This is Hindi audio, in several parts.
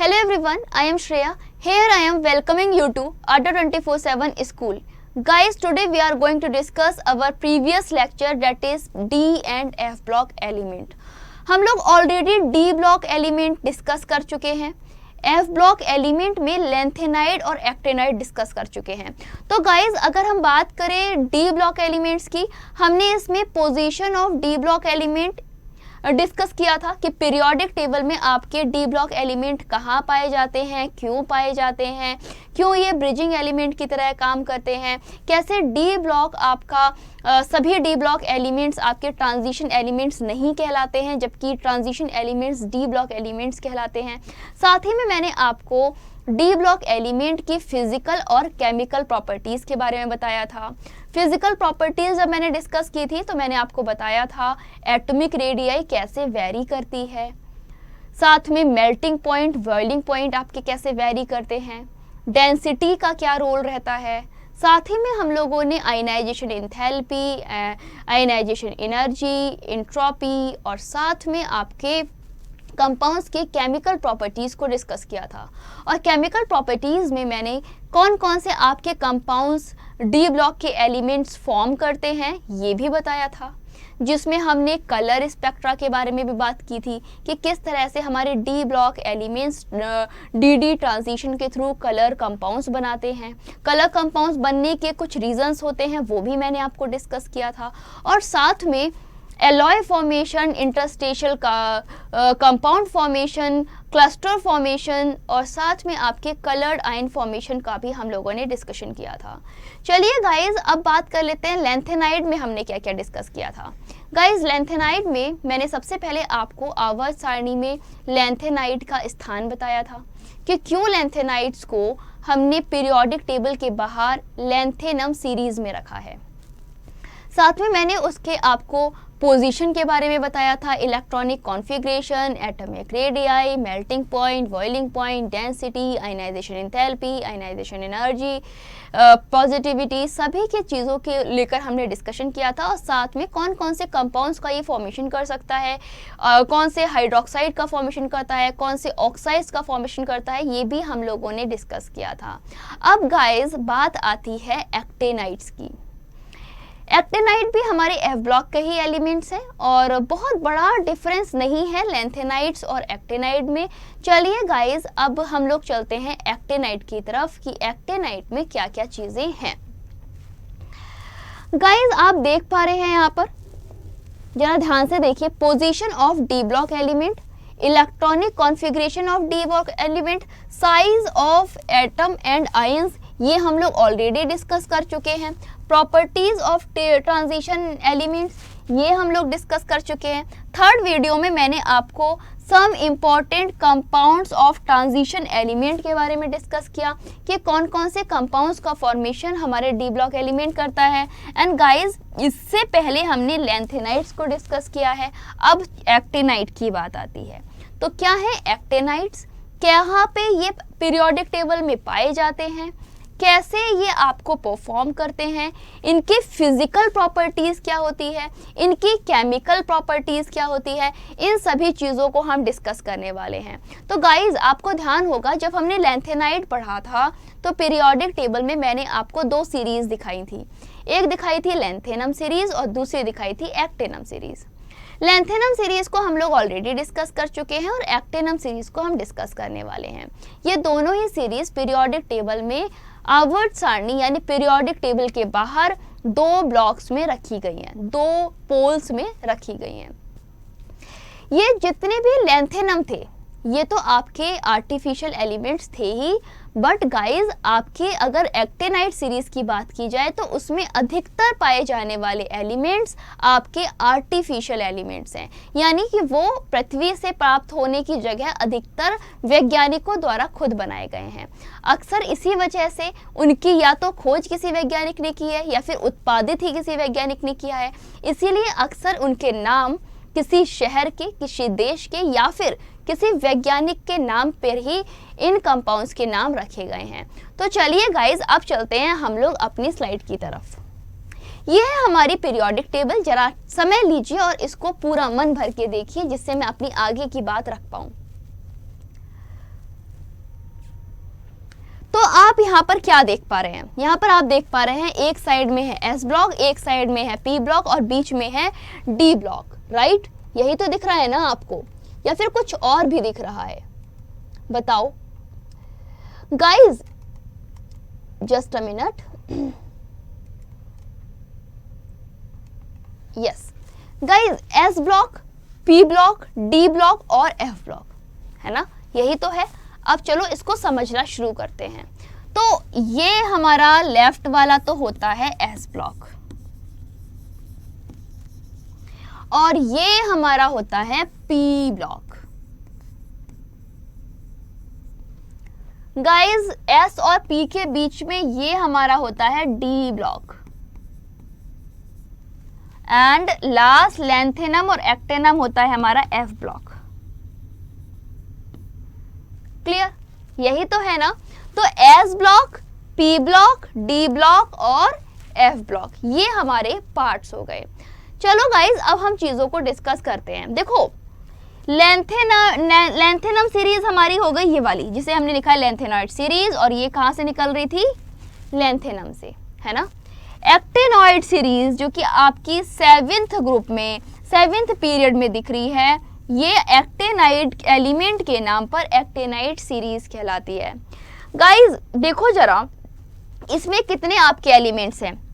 Hello everyone, I am Shreya. Here I am welcoming you to Adda 24/7 School. Guys, today we are going to discuss our previous lecture, that is D and F block element. हम लोग already D block element discuss कर चुके हैं. F block element में लेंथेनाइड और एक्टेनाइड डिस्कस कर चुके हैं. तो गाइज अगर हम बात करें D block elements की, हमने इसमें position of D block element discuss किया था कि पीरियोडिक टेबल में आपके डी ब्लॉक एलिमेंट कहाँ पाए जाते हैं, क्यों पाए जाते हैं, क्यों ये ब्रिजिंग एलिमेंट की तरह काम करते हैं, कैसे डी ब्लॉक आपका सभी डी ब्लॉक एलिमेंट्स आपके ट्रांजिशन एलिमेंट्स नहीं कहलाते हैं, जबकि transition elements D block elements कहलाते हैं. साथ ही में मैंने आपको डी ब्लॉक एलिमेंट की फिजिकल और केमिकल प्रॉपर्टीज़ के बारे में बताया था. फिजिकल प्रॉपर्टीज़ जब मैंने डिस्कस की थी तो मैंने आपको बताया था एटॉमिक रेडियाई कैसे वेरी करती है, साथ में मेल्टिंग पॉइंट, बॉइलिंग पॉइंट आपके कैसे वेरी करते हैं, डेंसिटी का क्या रोल रहता है. साथ ही में हम लोगों ने ionisation enthalpy, ionisation energy, entropy और साथ में आपके कंपाउंड्स के केमिकल प्रॉपर्टीज़ को डिस्कस किया था. और केमिकल प्रॉपर्टीज़ में मैंने कौन कौन से आपके कंपाउंड्स डी ब्लॉक के एलिमेंट्स फॉर्म करते हैं ये भी बताया था, जिसमें हमने कलर स्पेक्ट्रा के बारे में भी बात की थी कि किस तरह से हमारे D block elements D transition के थ्रू कलर कंपाउंड्स बनाते हैं. कलर कंपाउंड्स बनने के कुछ रीजंस होते हैं, वो भी मैंने आपको डिस्कस किया था. और साथ में एलॉय फॉर्मेशन, इंटरस्टेशियल का कंपाउंड फॉर्मेशन, क्लस्टर फॉर्मेशन और साथ में आपके कलर्ड आयन फॉर्मेशन का भी हम लोगों ने डिस्कशन किया था. चलिए गाइज अब बात कर लेते हैं लेंथेनाइड में हमने क्या क्या डिस्कस किया था. गाइज लेंथेनाइड में मैंने सबसे पहले आपको आवर्त सारणी में लेंथेनाइड का स्थान बताया था कि क्यों लेंथेनाइड्स को हमने पीरियोडिक टेबल के बाहर लेंथेनम सीरीज में रखा है. साथ में मैंने उसके आपको पोजीशन के बारे में बताया था, electronic configuration, atomic radii, melting point, boiling point, density, ionisation enthalpy, ionisation energy, positivity, सभी की चीज़ों के लेकर हमने डिस्कशन किया था. और साथ में कौन कौन से कंपाउंड्स का ये फॉर्मेशन कर सकता है, कौन से हाइड्रोक्साइड का फॉर्मेशन करता है, कौन से ऑक्साइड्स का फॉर्मेशन करता है, ये भी हम लोगों ने डिस्कस किया था. अब गाइज बात आती है एक्टेनाइड्स की. एक्टेनाइड भी हमारे एफ ब्लॉक के ही एलिमेंट्स हैं और बहुत बड़ा डिफरेंस नहीं है लेंथेनाइड्स और एक्टेनाइड में. चलिए गाइज अब हम लोग चलते हैं एक्टेनाइड की तरफ कि एक्टेनाइड में क्या क्या चीज़ें हैं. गाइज आप देख पा रहे हैं यहाँ पर, जरा ध्यान से देखिए, position of d block element, electronic configuration of d block element, size of atom and ions, ये हम लोग ऑलरेडी डिस्कस कर चुके हैं. प्रॉपर्टीज ऑफ ट्रांजिशन एलिमेंट्स, ये हम लोग डिस्कस कर चुके हैं. थर्ड वीडियो में मैंने आपको some important compounds of transition element के बारे में डिस्कस किया कि कौन कौन से कंपाउंड्स का फॉर्मेशन हमारे डी ब्लॉक एलिमेंट करता है. एंड गाइज इससे पहले हमने लेंथेनाइड्स को डिस्कस किया है. अब एक्टेनाइड की बात आती है. तो क्या है एक्टेनाइड्स, कहाँ पे ये पीरियोडिक टेबल में पाए जाते हैं, कैसे ये आपको परफॉर्म करते हैं, इनकी फिजिकल प्रॉपर्टीज़ क्या होती है, इनकी केमिकल प्रॉपर्टीज़ क्या होती है, इन सभी चीज़ों को हम डिस्कस करने वाले हैं. तो गाइज आपको ध्यान होगा जब हमने लेंथेनाइड पढ़ा था तो पीरियोडिक टेबल में मैंने आपको दो सीरीज़ दिखाई थी. एक दिखाई थी लेंथेनम सीरीज़ और दूसरी दिखाई थी एक्टेनम सीरीज़. लेंथेनम सीरीज़ को हम लोग ऑलरेडी डिस्कस कर चुके हैं और एक्टेनम सीरीज़ को हम डिस्कस करने वाले हैं. ये दोनों ही सीरीज़ पीरियोडिक टेबल में आवर्त सारणी यानी पीरियोडिक टेबल के बाहर दो ब्लॉक्स में रखी गई हैं, दो पोल्स में रखी गई हैं. ये जितने भी लेंथेनम थे ये तो आपके आर्टिफिशियल एलिमेंट्स थे ही, बट गाइज आपके अगर एक्टेनाइड सीरीज की बात की जाए तो उसमें अधिकतर पाए जाने वाले एलिमेंट्स आपके आर्टिफिशियल एलिमेंट्स हैं, यानी कि वो पृथ्वी से प्राप्त होने की जगह अधिकतर वैज्ञानिकों द्वारा खुद बनाए गए हैं. अक्सर इसी वजह से उनकी या तो खोज किसी वैज्ञानिक ने की है या फिर उत्पादित ही किसी वैज्ञानिक ने किया है. इसीलिए अक्सर उनके नाम किसी शहर के, किसी देश के या फिर किसी वैज्ञानिक के नाम पर ही इन कंपाउंड्स के नाम रखे गए हैं. तो चलिए गाइज अब चलते हैं हम लोग अपनी स्लाइड की तरफ. ये है हमारी पीरियोडिक टेबल. जरा समय लीजिए और इसको पूरा मन भर के देखिए जिससे मैं अपनी आगे की बात रख पाऊँ. तो आप यहाँ पर क्या देख पा रहे हैं, यहाँ पर आप देख पा रहे हैं एक साइड में है एस ब्लॉक, एक साइड में है पी ब्लॉक और बीच में है डी ब्लॉक, राइट। यही तो दिख रहा है ना आपको, या फिर कुछ और भी दिख रहा है, बताओ guys, just a minute. Yes guys, S block, P block, D block और एफ ब्लॉक, है ना, यही तो है। अब चलो इसको समझना शुरू करते हैं। तो ये हमारा लेफ्ट वाला तो होता है एस ब्लॉक और ये हमारा होता है पी ब्लॉक। गाइज, एस और पी के बीच में ये हमारा होता है D block and last lanthanum और एक्टेनम होता है हमारा एफ ब्लॉक। क्लियर, यही तो है ना। तो s block, P block, D block और एफ ब्लॉक, ये हमारे पार्ट्स हो गए। चलो गाइज, अब हम चीजों को डिस्कस करते हैं। देखो, लैंथेनम सीरीज हमारी हो गई ये वाली, जिसे हमने लिखा है लैंथेनॉइड सीरीज, और ये कहां से निकल रही थी, लैंथेनम से, है ना। एक्टेनॉइड सीरीज जो कि आपकी 7th ग्रुप में 7th पीरियड में दिख रही है, ये एक्टेनाइड एलिमेंट के नाम पर एक्टेनाइड सीरीज कहलाती है। गाइज देखो जरा, इसमें कितने आपके एलिमेंट्स हैं।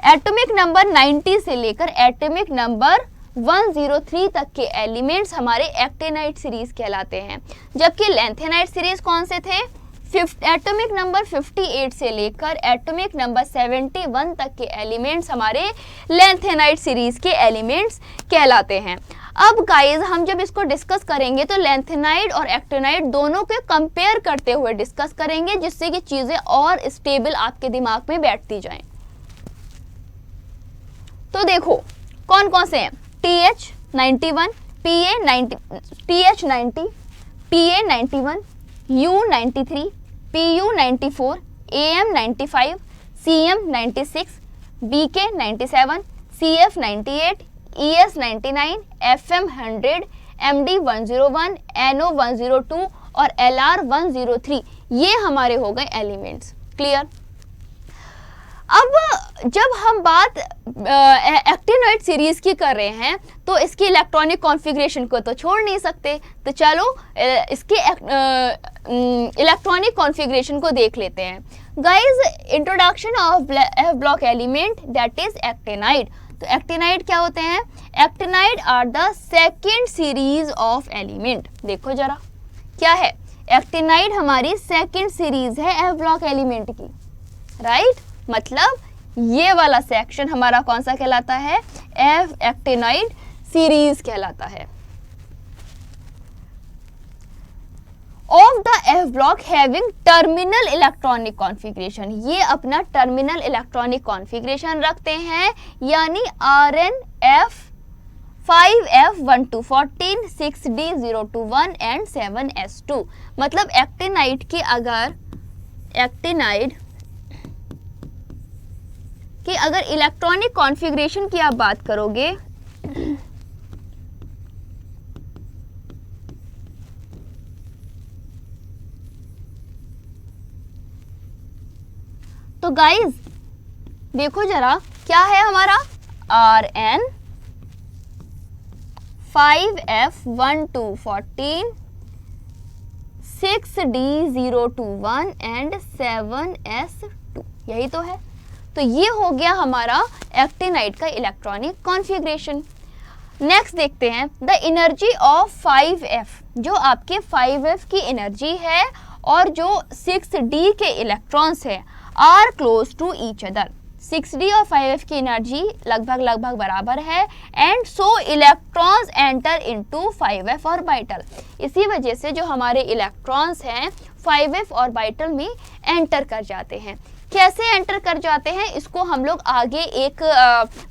एटॉमिक नंबर 90 से लेकर एटॉमिक नंबर 103 तक के एलिमेंट्स हमारे एक्टेनाइड सीरीज कहलाते हैं, जबकि लैंथेनाइड सीरीज कौन से थे, एटॉमिक नंबर 58 से लेकर एटॉमिक नंबर 71 तक के एलिमेंट्स हमारे लैंथेनाइड सीरीज के एलिमेंट्स कहलाते हैं। अब गाइज, हम जब इसको डिस्कस करेंगे तो लैंथेनाइड और एक्टेनाइड दोनों के कंपेयर करते हुए डिस्कस करेंगे, जिससे कि चीजें और स्टेबल आपके दिमाग में बैठती जाएं। तो देखो कौन कौन से हैं, TH91, TH90, PA91, U93, PU94, AM95, CM96, BK97, CF98, ES99, FM100, MD101, NO102 और LR103, ये हमारे हो गए एलिमेंट्स। क्लियर। अब जब हम बात एक्टिनॉइड सीरीज की कर रहे हैं तो इसकी इलेक्ट्रॉनिक कॉन्फ़िगरेशन को तो छोड़ नहीं सकते, तो चलो इसके इलेक्ट्रॉनिक कॉन्फ़िगरेशन को देख लेते हैं। Guys, introduction of F block element that is actinide. तो एक्टिनाइड क्या होते हैं, actinide are the second series of element. देखो जरा क्या है, एक्टिनाइड हमारी सेकेंड सीरीज है एफ ब्लॉक एलिमेंट की, राइट। मतलब ये वाला सेक्शन हमारा कौन सा कहलाता है, एफ एक्टिनाइड सीरीज कहलाता है। Of the F block having terminal electronic configuration, ये अपना टर्मिनल इलेक्ट्रॉनिक कॉन्फ़िगरेशन रखते हैं, यानी RnF 5F1214 6D021 and 7S2। मतलब एक्टिनाइड की अगर इलेक्ट्रॉनिक कॉन्फ़िगरेशन की आप बात करोगे तो गाइज देखो जरा क्या है हमारा, Rn 5F1214 6D021 and 7S2, यही तो है। तो ये हो गया हमारा एक्टिनाइड का इलेक्ट्रॉनिक कॉन्फ़िगरेशन। नेक्स्ट देखते हैं द एनर्जी ऑफ 5F, जो आपके 5F की एनर्जी है और जो 6D के इलेक्ट्रॉन्स है are close to each other. 6D और 5F की एनर्जी लगभग बराबर है and so electrons enter into 5F orbital. इसी वजह से जो हमारे इलेक्ट्रॉन्स हैं 5F ऑर्बिटल में एंटर कर जाते हैं। कैसे एंटर कर जाते हैं इसको हम लोग आगे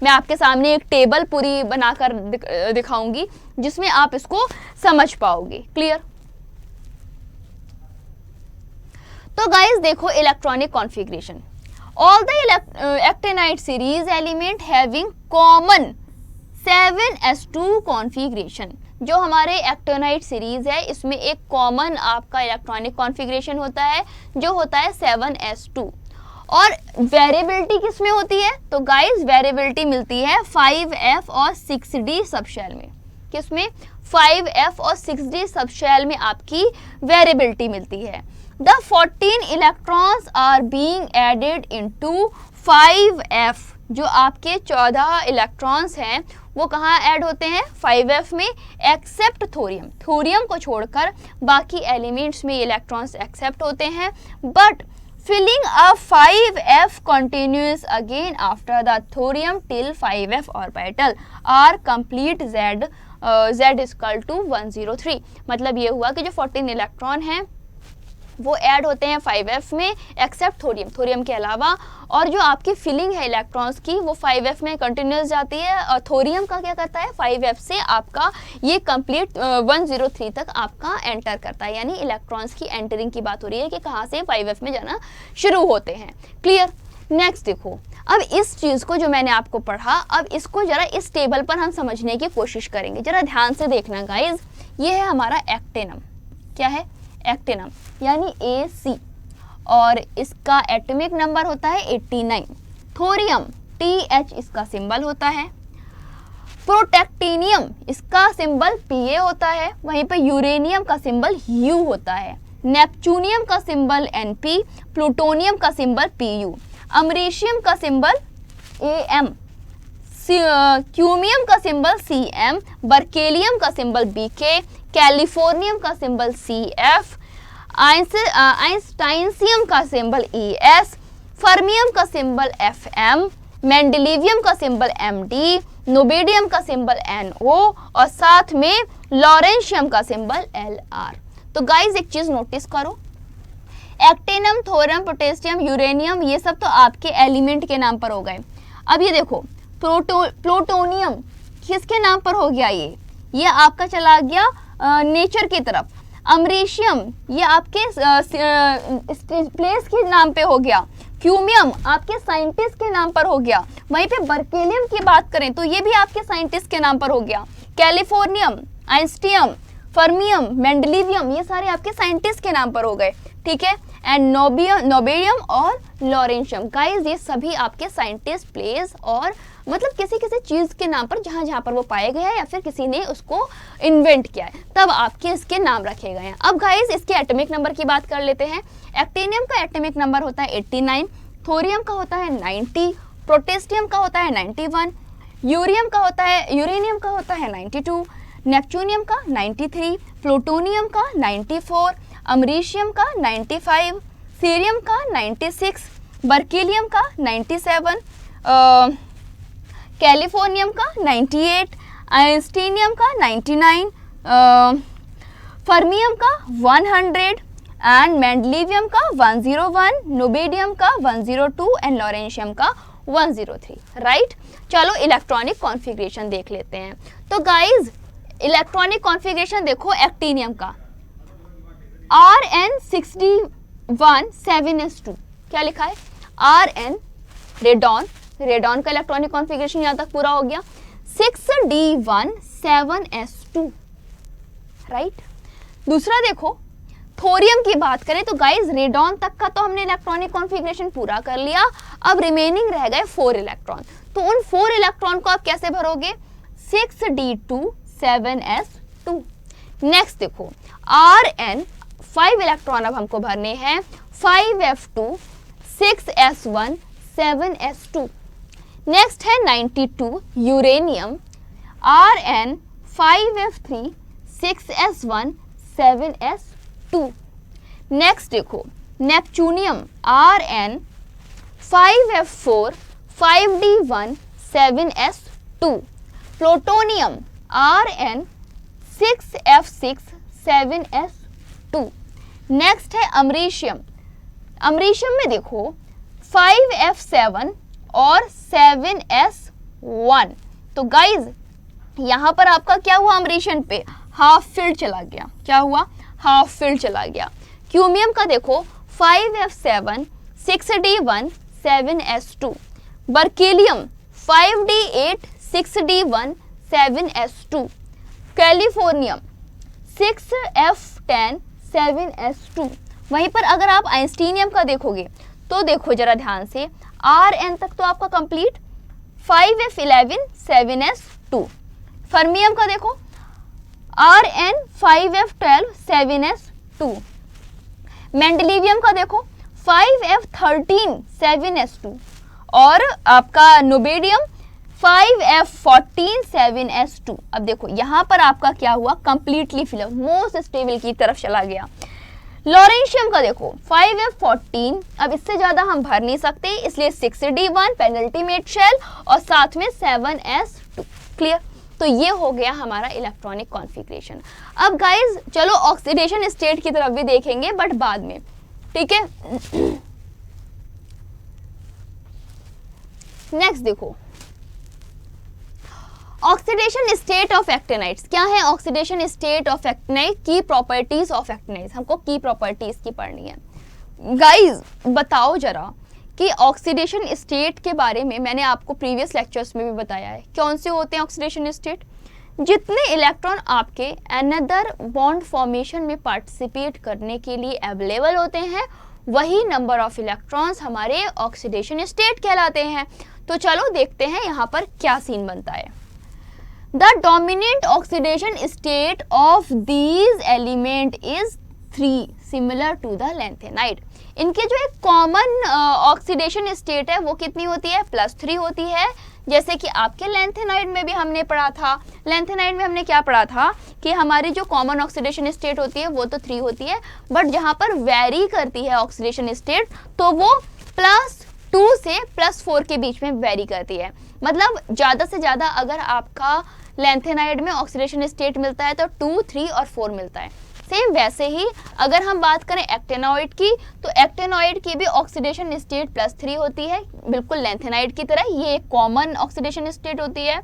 मैं आपके सामने एक टेबल पूरी बनाकर दिखाऊंगी, जिसमें आप इसको समझ पाओगे। क्लियर। तो गाइस देखो electronic configuration, all the actinide series element having common 7s2 configuration, जो हमारे एक्टिनोइड सीरीज है इसमें एक कॉमन आपका इलेक्ट्रॉनिक कॉन्फ़िगरेशन होता है जो होता है 7s2। और वेरिएबिलिटी किस में होती है? तो गाइस वेरिएबिलिटी मिलती है 5f और 6d सबशेल में। किसमें? 5f और 6d सबशेल में आपकी वेरिएबिलिटी मिलती है। The 14 electrons are being added into 5f, जो आपके 14 इलेक्ट्रॉन्स हैं वो कहाँ ऐड होते हैं? 5f में, एक्सेप्ट थोरियम। थोरियम को छोड़कर बाकी एलिमेंट्स में इलेक्ट्रॉन्स एक्सेप्ट होते हैं। But filling a 5f continues again after the thorium till 5f orbital are complete z is equal to 103। मतलब ये हुआ कि जो 14 इलेक्ट्रॉन हैं वो ऐड होते हैं 5f में एक्सेप्ट थोरियम, थोरियम के अलावा, और जो आपकी फिलिंग है इलेक्ट्रॉन्स की वो 5f में कंटिन्यूस जाती है और थोरियम का क्या करता है? 5f से आपका ये कंप्लीट 103 तक आपका एंटर करता है। यानी इलेक्ट्रॉन्स की एंटरिंग की बात हो रही है कि कहाँ से 5f में जाना शुरू होते हैं। क्लियर? नेक्स्ट देखो, अब इस चीज़ को जो मैंने आपको पढ़ा, अब इसको जरा इस टेबल पर हम समझने की कोशिश करेंगे। जरा ध्यान से देखना गाइज, ये है हमारा एक्टिनम। क्या है? एक्टिनम, यानी AC, और इसका एटॉमिक नंबर होता है 89। थोरियम TH इसका सिंबल होता है। प्रोटेक्टिनियम इसका सिंबल Pa होता है। वहीं पर यूरेनियम का सिंबल U होता है। नेपच्यूनियम का सिंबल Np, प्लूटोनियम का सिंबल Pu, अमरीशियम का सिंबल Am, क्यूमियम का सिंबल Cm, बर्केलियम का सिंबल Bk, कैलिफोर्नियम का सिंबल Cf, आइंस्टाइनसियम का सिंबल Es, फर्मियम का सिंबल Fm, मेंडेलिवियम का सिंबल Md, नोबेडियम का सिंबल No, और साथ में लॉरेंशियम का सिंबल Lr। तो गाइज एक चीज नोटिस करो, एक्टिनम, थोरियम, पोटेशियम, यूरेनियम, ये सब तो आपके एलिमेंट के नाम पर हो गए। अब ये देखो, प्लूटोनियम किसके नाम पर हो गया? ये आपका चला गया नेचर की तरफ। अमरीशियम ये आपके प्लेस के नाम पे हो गया। क्यूमियम आपके साइंटिस्ट के नाम पर हो गया। वहीं पे बर्केलियम की बात करें तो ये भी आपके साइंटिस्ट के नाम पर हो गया। कैलिफोर्नियम, आइंस्टियम, फर्मियम, मेंडेलिवियम, ये सारे आपके साइंटिस्ट के नाम पर हो गए। ठीक है? एंड नोबेडियम और लॉरेंशियम, गाइस ये सभी आपके साइंटिस्ट, प्लेस और मतलब किसी किसी चीज़ के नाम पर जहाँ जहाँ पर वो पाए गए हैं या फिर किसी ने उसको इन्वेंट किया है तब आपके इसके नाम रखे गए हैं। अब गाइस इसके एटॉमिक नंबर की बात कर लेते हैं। एक्टिनियम का एटॉमिक नंबर होता है 89, थोरियम का होता है 90, पोटेशियम का होता है 91, यूरेनियम का होता है 92, नेपच्यूनियम का 93, प्लूटोनियम का 94, अमरीशियम का 95, सीरियम का 96, बर्केलियम का 97, कैलिफोर्नियम का 98, आइंस्टीनियम का 99, फर्मियम का 100 एंड मेंडेलिवियम का 101, नोबेडियम का 102 एंड लॉरेंशियम का 103। राइट? चलो इलेक्ट्रॉनिक कॉन्फ़िगरेशन देख लेते हैं। तो गाइज इलेक्ट्रॉनिक कॉन्फ़िगरेशन देखो एक्टिनियम का Rn61 7s2, क्या लिखा है? Rn रेडॉन, रेडॉन का इलेक्ट्रॉनिक कॉन्फ़िगरेशन यहाँ तक पूरा हो गया। 6d1 7s2। राइट? दूसरा देखो थोरियम की बात करें तो गाइज रेडॉन तक का तो हमने इलेक्ट्रॉनिक कॉन्फ़िगरेशन पूरा कर लिया। अब रिमेनिंग रह गए 4 इलेक्ट्रॉन। तो उन 4 इलेक्ट्रॉन को आप कैसे भरोगे? 6d2 7s2। नेक्स्ट देखो Rn 5 इलेक्ट्रॉन अब हमको भरने हैं। 5f2 6s1 7s2। नेक्स्ट है 92 uranium Rn 5f3 6s1 7s2। Next देखो neptunium Rn 5f4 5d1 7s2। Plutonium Rn 6f6 7s2। Next है अमरीशियम, अमरीशियम में देखो 5f7 और 7s1। तो गाइज यहाँ पर आपका क्या हुआ? अमरीशियम पे हाफ फील्ड चला गया। क्या हुआ? हाफ फील्ड चला गया। क्यूमियम का देखो 5f7 6d1 7s2। Berkelium 5d8 6d1 7s2, californium 6f10 7s2। वहीं पर अगर आप आइंस्टीनियम का देखोगे तो देखो जरा ध्यान से, Rn तक तो आपका कंप्लीट, 5f11 7s2। फर्मियम का देखो, Rn 5f12 7s2। मेंडलीवियम का देखो 5f13 7s2। और आपका नोबेडियम 5f14 7s2। अब देखो यहाँ पर आपका क्या हुआ, कंप्लीटली फिलअप, मोस्ट स्टेबल की तरफ चला गया। लॉरेंशियम का देखो 5f14, अब इससे ज्यादा हम भर नहीं सकते, इसलिए 6d1 पेनल्टीमेट शेल और साथ में 7s2। क्लियर? तो ये हो गया हमारा इलेक्ट्रॉनिक कॉन्फ़िगरेशन। अब गाइज चलो ऑक्सीडेशन स्टेट की तरफ भी देखेंगे, बट बाद में, ठीक है। नेक्स्ट देखो, ऑक्सीडेशन स्टेट ऑफ एक्टिनाइड्स। क्या है ऑक्सीडेशन स्टेट ऑफ एक्टिनाइड? की प्रॉपर्टीज ऑफ एक्टिनाइड्स, हमको की प्रॉपर्टीज की पढ़नी है। गाइज बताओ जरा कि ऑक्सीडेशन स्टेट के बारे में मैंने आपको प्रीवियस लेक्चर्स में भी बताया है। कौन से होते हैं ऑक्सीडेशन स्टेट? जितने इलेक्ट्रॉन आपके अनदर बॉन्ड फॉर्मेशन में पार्टिसिपेट करने के लिए अवेलेबल होते हैं, वही नंबर ऑफ इलेक्ट्रॉन्स हमारे ऑक्सीडेशन स्टेट कहलाते हैं। तो चलो देखते हैं यहाँ पर क्या सीन बनता है। The dominant oxidation state of these element is 3 similar to the lanthanide. इनके जो एक कॉमन ऑक्सीडेशन स्टेट है वो कितनी होती है? +3 होती है। जैसे कि आपके लैंथेनाइड में भी हमने पढ़ा था, लैंथेनाइड में हमने क्या पढ़ा था कि हमारी जो कॉमन ऑक्सीडेशन स्टेट होती है वो तो 3 होती है, बट जहाँ पर वेरी करती है ऑक्सीडेशन स्टेट तो वो +2 से +4 के बीच में वेरी करती है। मतलब ज़्यादा से ज़्यादा अगर आपका लैंथेनाइड में ऑक्सीडेशन स्टेट मिलता है तो 2, 3 और 4 मिलता है। सेम वैसे ही अगर हम बात करें एक्टेनॉइड की, तो एक्टेनॉइड की भी ऑक्सीडेशन स्टेट +3 होती है, बिल्कुल लैंथेनाइड की तरह। ये एक कॉमन ऑक्सीडेशन स्टेट होती है।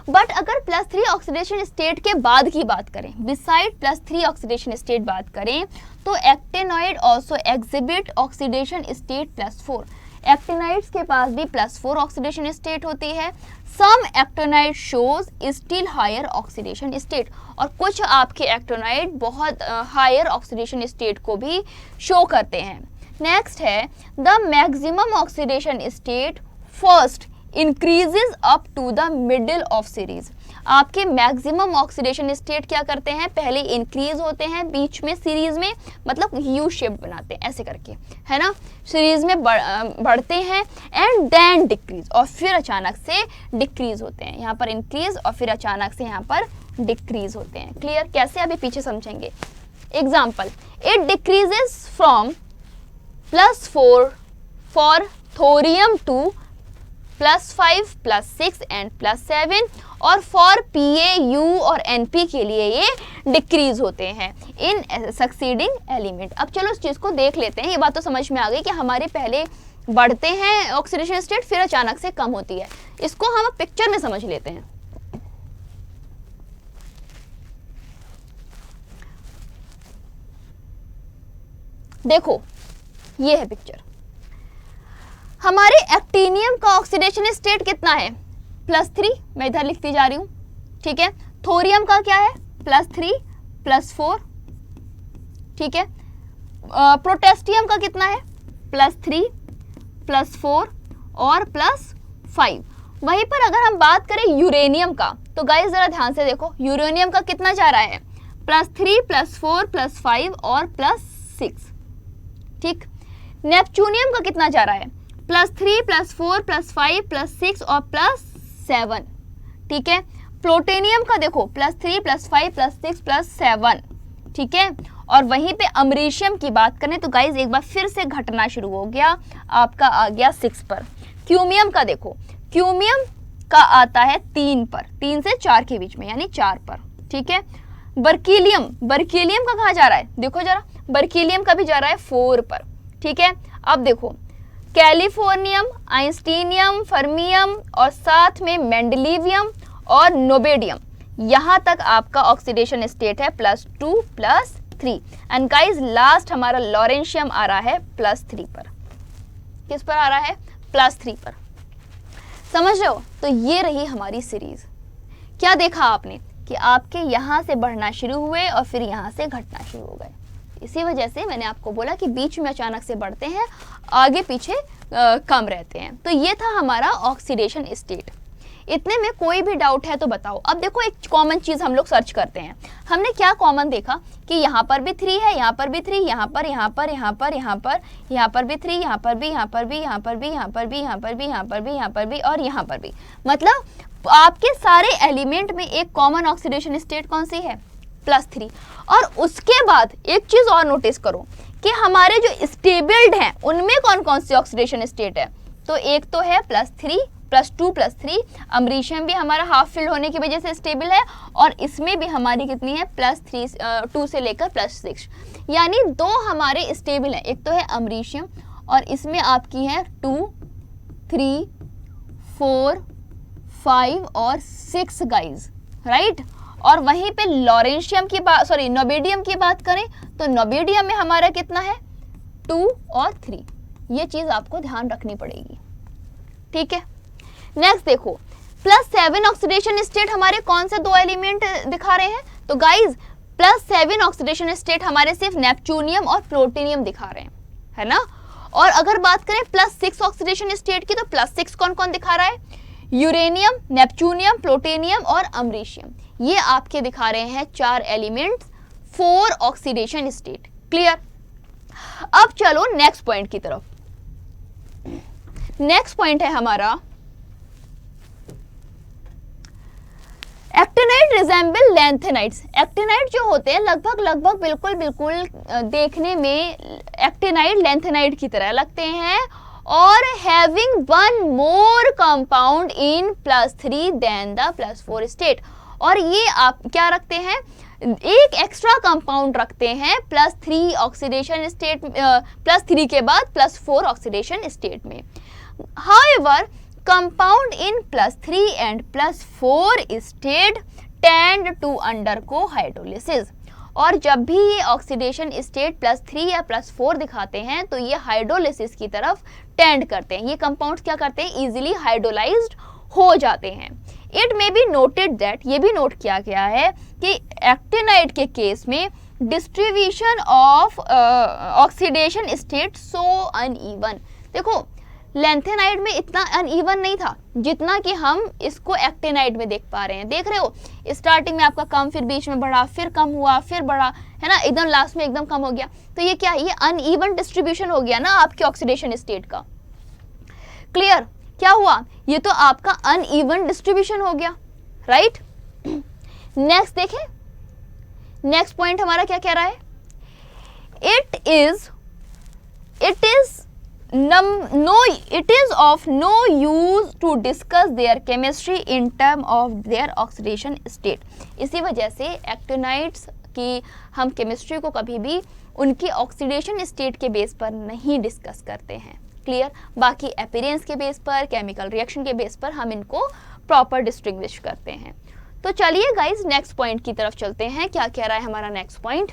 बट अगर +3 ऑक्सीडेशन स्टेट के बाद की बात करें, बिसाइड +3 ऑक्सीडेशन स्टेट बात करें, तो actinide also exhibit oxidation state +4। Actinides के पास भी +4 ऑक्सीडेशन स्टेट होती है। Some actinide shows still higher oxidation state, और कुछ आपके एक्टिनाइड बहुत हायर ऑक्सीडेशन स्टेट को भी शो करते हैं। नेक्स्ट है the maximum oxidation state first increases up to the middle of series. आपके मैक्सिमम ऑक्सीडेशन स्टेट क्या करते हैं? पहले इंक्रीज होते हैं, बीच में सीरीज में, मतलब यू शेप बनाते हैं ऐसे करके, है ना, सीरीज में बढ़ते हैं, एंड देन डिक्रीज, और फिर अचानक से डिक्रीज होते हैं। यहाँ पर इंक्रीज और फिर अचानक से यहाँ पर डिक्रीज होते हैं। क्लियर? कैसे? अभी पीछे समझेंगे। Example, it decreases from +4 for thorium to +5, +6 and +7, और फॉर Pa, U और Np के लिए ये डिक्रीज होते हैं इन सक्सीडिंग एलिमेंट। अब चलो इस चीज़ को देख लेते हैं। ये बात तो समझ में आ गई कि हमारे पहले बढ़ते हैं ऑक्सीडेशन स्टेट, फिर अचानक से कम होती है। इसको हम पिक्चर में समझ लेते हैं। देखो ये है पिक्चर। हमारे एक्टिनियम का ऑक्सीडेशन स्टेट कितना है? +3, मैं इधर लिखती जा रही हूँ, ठीक है। थोरियम का क्या है? +3, +4, ठीक है। प्रोटेस्टियम का कितना है? +3, +4 और +5। वहीं पर अगर हम बात करें यूरेनियम का, तो गाइस जरा ध्यान से देखो, यूरेनियम का कितना जा रहा है? +3, +4, +5 और +6, ठीक। नेपच्यूनियम का कितना जा रहा है? +3, +4, +5, +6 और +7, ठीक है। प्लूटोनियम का देखो +3, +5, +6, +7, ठीक है। और वहीं पे अमरीशियम की बात करें तो गाइज एक बार फिर से घटना शुरू हो गया, आपका आ गया 6 पर। क्यूमियम का देखो, क्यूमियम का आता है 3 पर, 3 से 4 के बीच में, यानी 4 पर, ठीक है। बर्कीलियम, बर्कीलियम का कहाँ जा रहा है? देखो जरा, बर्कीलियम का भी जा रहा है 4 पर, ठीक है। अब देखो कैलिफोर्नियम, आइंस्टीनियम, फर्मियम और साथ में मेंडलीवियम और नोबेडियम, यहाँ तक आपका ऑक्सीडेशन स्टेट है +2, +3। एंड गाइज लास्ट हमारा लॉरेंशियम आ रहा है +3 पर। किस पर आ रहा है? +3 पर। समझ रहे हो? तो ये रही हमारी सीरीज। क्या देखा आपने कि आपके यहाँ से बढ़ना शुरू हुए और फिर यहाँ से घटना शुरू हो गए। इसी वजह से मैंने आपको बोला कि बीच में अचानक से बढ़ते हैं, आगे पीछे कम रहते हैं। तो ये था हमारा ऑक्सीडेशन स्टेट। इतने में कोई भी डाउट है तो बताओ। अब देखो एक कॉमन चीज़ हम लोग सर्च करते हैं। हमने क्या कॉमन देखा कि यहाँ पर भी 3 है, यहाँ पर भी 3, यहाँ पर भी 3, यहाँ पर भी, यहाँ पर भी, यहाँ पर भी, यहाँ पर भी, यहाँ पर भी, यहाँ पर भी, यहाँ पर भी, यहाँ पर भी और यहाँ पर भी। मतलब आपके सारे एलिमेंट में एक कॉमन ऑक्सीडेशन स्टेट कौन सी है? +3। और उसके बाद एक चीज़ और नोटिस करो कि हमारे जो स्टेबल्ड हैं उनमें कौन कौन सी ऑक्सीडेशन स्टेट है। तो एक तो है +3, +2, +3। अमरीशियम भी हमारा हाफ फिल्ड होने की वजह से स्टेबल है और इसमें भी हमारी कितनी है? +2 से लेकर +6, यानी 2 हमारे स्टेबल हैं। एक तो है अमरीशियम और इसमें आपकी है 2, 3, 4, 5 और 6 गाइज, राइट। और वहीं पे लॉरेंशियम की बात, सॉरी नोबेडियम की बात करें तो नोबेडियम में हमारा कितना है? 2 और 3। ये चीज आपको ध्यान रखनी पड़ेगी, ठीक है। नेक्स्ट देखो, +7 ऑक्सीडेशन स्टेट हमारे कौन से 2 एलिमेंट दिखा रहे हैं? तो गाइज +7 ऑक्सीडेशन स्टेट हमारे सिर्फ नेपच्यूनियम और प्लूटोनियम दिखा रहे हैं, है ना। और अगर बात करें +6 ऑक्सीडेशन स्टेट की, तो +6 कौन कौन दिखा रहा है? यूरेनियम, नेपच्यूनियम, प्लूटोनियम और अमरीशियम। ये आपके दिखा रहे हैं 4 एलिमेंट्स, 4 ऑक्सीडेशन स्टेट। क्लियर। अब चलो नेक्स्ट पॉइंट की तरफ। नेक्स्ट पॉइंट है हमारा एक्टिनाइड रिजेंबल लैंथेनाइड्स। एक्टिनाइड जो होते हैं लगभग बिल्कुल देखने में एक्टिनाइड लैंथेनाइड की तरह लगते हैं और having 1 more compound in +3 than the +4 state. और ये आप क्या रखते हैं? एक एक्स्ट्रा कंपाउंड रखते हैं +3 ऑक्सीडेशन स्टेट, +3 के बाद +4 ऑक्सीडेशन स्टेट में। However, compound in +3 and +4 state tend to undergo hydrolysis। और जब भी ये ऑक्सीडेशन स्टेट +3 या +4 दिखाते हैं तो ये हाइड्रोलिसिस की तरफ टेंड करते हैं। ये कंपाउंड्स क्या करते हैं? इजीली हाइड्रोलाइज्ड हो जाते हैं। It may be noted that, ये भी नोट किया गया है कि एक्टिनाइड के केस में distribution of oxidation state so uneven. देखो लैंथेनाइड में इतना अनइवन नहीं था जितना कि हम इसको एक्टिनाइड में देख पा रहे हैं। देख रहे हो, स्टार्टिंग में आपका कम, फिर बीच में बढ़ा, फिर कम हुआ, फिर बढ़ा, है ना, एकदम लास्ट में एकदम कम हो गया। तो ये क्या है? ये अनइवन डिस्ट्रीब्यूशन हो गया ना आपके ऑक्सीडेशन स्टेट का। क्लियर। क्या हुआ? ये तो आपका अनइवन डिस्ट्रीब्यूशन हो गया, राइट। नेक्स्ट देखें, नेक्स्ट पॉइंट हमारा क्या कह रहा है? It is of no use to discuss their chemistry in term of their oxidation state। इसी वजह से एक्टिनाइड्स की हम केमिस्ट्री को कभी भी उनकी ऑक्सीडेशन स्टेट के बेस पर नहीं डिस्कस करते हैं। क्लियर। बाकी अपीयरेंस के बेस पर, केमिकल रिएक्शन के बेस पर हम इनको प्रॉपर डिस्टिंग्विश करते हैं। तो चलिए गाइज नेक्स्ट पॉइंट की तरफ चलते हैं। क्या कह रहा है हमारा next point?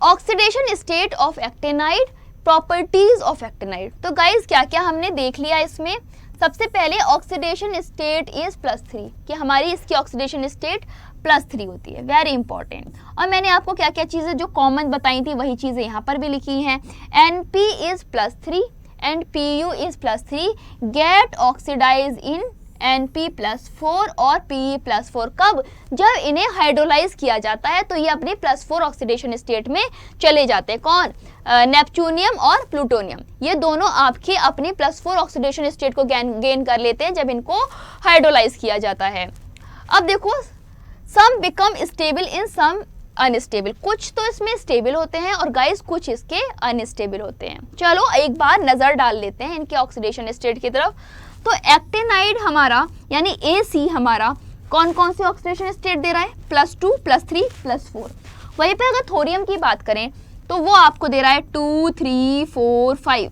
Oxidation state of actinide, properties of actinide. तो गाइज क्या क्या हमने देख लिया इसमें? सबसे पहले ऑक्सीडेशन स्टेट इज +3, कि हमारी इसकी ऑक्सीडेशन स्टेट +3 होती है, वेरी इंपॉर्टेंट। और मैंने आपको क्या क्या चीज़ें जो कॉमन बताई थी वही चीज़ें यहाँ पर भी लिखी हैं। NP is +3 and PU is +3 get oxidise in NP+4 और Pe+4। कब? जब इन्हें हाइड्रोलाइज किया जाता है तो ये अपनी +4 ऑक्सीडेशन स्टेट में चले जाते हैं। कौन? नेपच्यूनियम और प्लूटोनियम, ये दोनों आपकी अपनी +4 ऑक्सीडेशन स्टेट को गेन कर लेते हैं जब इनको हाइड्रोलाइज किया जाता है। अब देखो, some become stable in some unstable. कुछ तो इसमें स्टेबल होते हैं और गाइस कुछ इसके अनस्टेबल होते हैं। चलो एक बार नजर डाल लेते हैं इनके ऑक्सीडेशन स्टेट की तरफ। तो एक्टिनाइड हमारा यानी AC हमारा कौन कौन से ऑक्सीडेशन स्टेट दे रहा है? +2, +3, +4। वहीं पे अगर थोरियम की बात करें तो वो आपको दे रहा है 2, 3, 4, 5।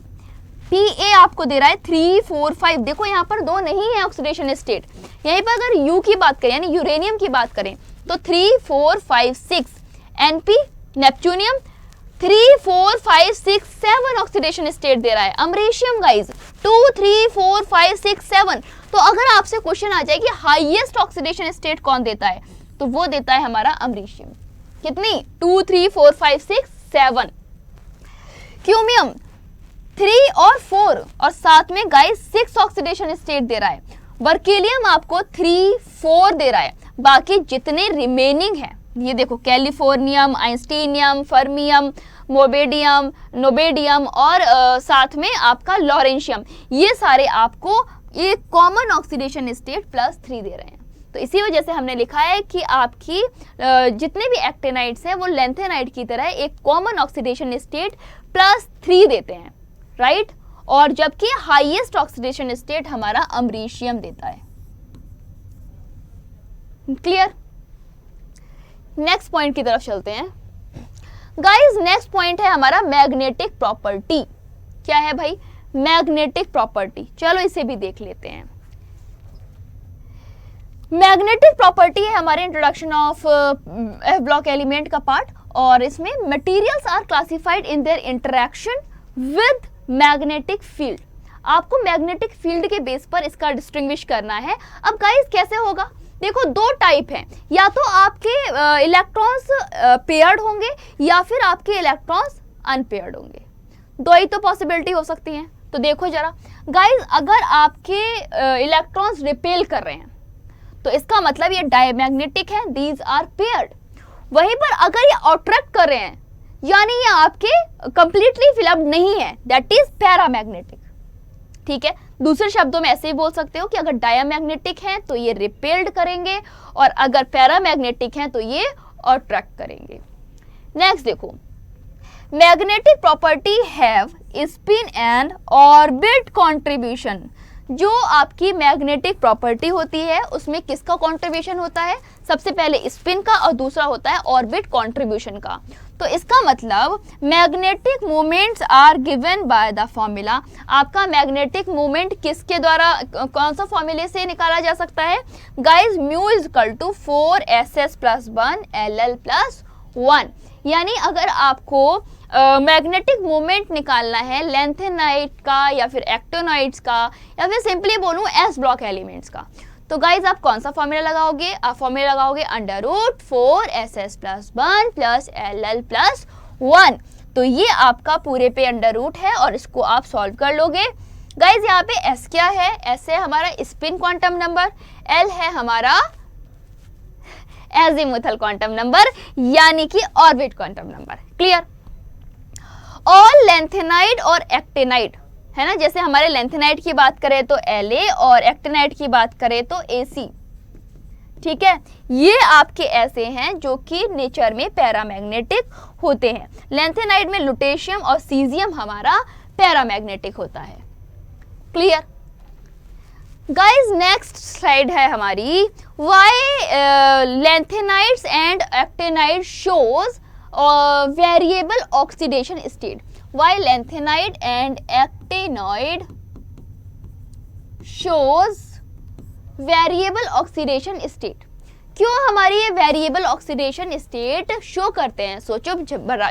Pa आपको दे रहा है 3, 4, 5। देखो यहाँ पर 2 नहीं है ऑक्सीडेशन स्टेट। यहीं पर अगर U की बात करें यानी यूरेनियम की बात करें तो 3, 4, 5, 6। NP नेपच्यूनियम 3, 4, 5, 6, 7 ऑक्सीडेशन स्टेट दे रहा है अमरीशियम गाइज, 2, 3, 4, 5, 6, 7। तो अगर आपसे क्वेश्चन आ जाए कि हाईएस्ट ऑक्सीडेशन स्टेट कौन देता है, तो वो देता है हमारा अमरीशियम। कितनी? 2, 3, 4, 5, 6, 7। क्यूमियम 3 और 4 और साथ में गाइस 6 ऑक्सीडेशन स्टेट दे रहा है। बर्केलियम आपको 3, 4 दे रहा है। बाकी जितने रिमेनिंग है, ये देखो कैलिफोर्नियम, आइंस्टीनियम, फर्मियम, मोबेडियम, नोबेडियम और साथ में आपका लॉरेंशियम, ये सारे आपको एक कॉमन ऑक्सीडेशन स्टेट +3 दे रहे हैं। तो इसी वजह से हमने लिखा है कि आपकी जितने भी एक्टिनाइड्स हैं वो लेंथेनाइड की तरह एक कॉमन ऑक्सीडेशन स्टेट +3 देते हैं, राइट। और जबकि हाईएस्ट ऑक्सीडेशन स्टेट हमारा अमरीशियम देता है। क्लियर? नेक्स्ट पॉइंट की तरफ चलते हैं गाइस। नेक्स्ट पॉइंट है हमारा मैग्नेटिक प्रॉपर्टी। क्या है भाई? Magnetic property. चलो इसे भी देख लेते हैं। मैग्नेटिक प्रॉपर्टी है हमारे introduction of F block element का पार्ट, और इसमें materials are classified in their interaction with magnetic field. आपको मैग्नेटिक फील्ड के बेस पर इसका डिस्टिंग्विश करना है। अब गाइस कैसे होगा? देखो दो टाइप हैं, या तो आपके इलेक्ट्रॉन्स पेयर्ड होंगे या फिर आपके इलेक्ट्रॉन्स अनपेयर्ड होंगे। दो ही तो पॉसिबिलिटी हो सकती हैं। तो देखो जरा गाइस, अगर आपके इलेक्ट्रॉन्स रिपेल कर रहे हैं तो इसका मतलब ये डायमैग्नेटिक है, दीज आर पेयर्ड। वहीं पर अगर ये अट्रैक्ट कर रहे हैं यानी ये आपके कंप्लीटली फिलअप नहीं है, दैट इज पैरामैग्नेटिक। ठीक है, दूसरे शब्दों में ऐसे ही बोल सकते हो कि अगर डायमैग्नेटिक हैं तो ये रिपेल्ड करेंगे और अगर पैरामैग्नेटिक हैं तो ये अट्रैक्ट करेंगे। नेक्स्ट देखो, magnetic property have spin and orbit contribution. जो आपकी मैग्नेटिक प्रॉपर्टी होती है उसमें किसका कंट्रीब्यूशन होता है? सबसे पहले स्पिन का और दूसरा होता है ऑर्बिट कंट्रीब्यूशन का। तो इसका मतलब magnetic moments are given by the formula. आपका मैग्नेटिक मोमेंट किसके द्वारा, कौन सा फॉर्मूले से निकाला जा सकता है guys? Mu is equal to 4SS + 1 LL + 1। यानी अगर आपको मैग्नेटिक मोमेंट निकालना है लेंथेनाइड का या फिर एक्टिनाइड्स का या फिर सिंपली बोलूं एस ब्लॉक एलिमेंट्स का, तो गाइज आप कौन सा फॉर्मूला लगाओगे? आप फॉर्मूला लगाओगे √4SS + 1 + LL + 1। तो ये आपका पूरे पे अंडर रूट है और इसको आप सॉल्व कर लोगे। गाइज यहाँ पे S क्या है? S है हमारा स्पिन क्वांटम नंबर, L है हमारा एजीमुथल क्वांटम नंबर यानी कि orbit quantum number. Clear? All lanthanide और एक्टिनाइड है ना, जैसे हमारे लेंथेनाइड की बात करें तो La और एक्टिनाइड की बात करें तो Ac। ठीक है, ये आपके ऐसे हैं जो कि नेचर में पैरामैग्नेटिक होते हैं। लेंथेनाइड में लुटेशियम और सीजियम हमारा पैरामैग्नेटिक होता है। क्लियर? गाइज नेक्स्ट स्लाइड है हमारी, why lanthanides and actinide shows variable oxidation state. Why lanthanide and actinoid shows variable oxidation state. क्यों हमारी ये वेरिएबल ऑक्सीडेशन स्टेट शो करते हैं? सोचो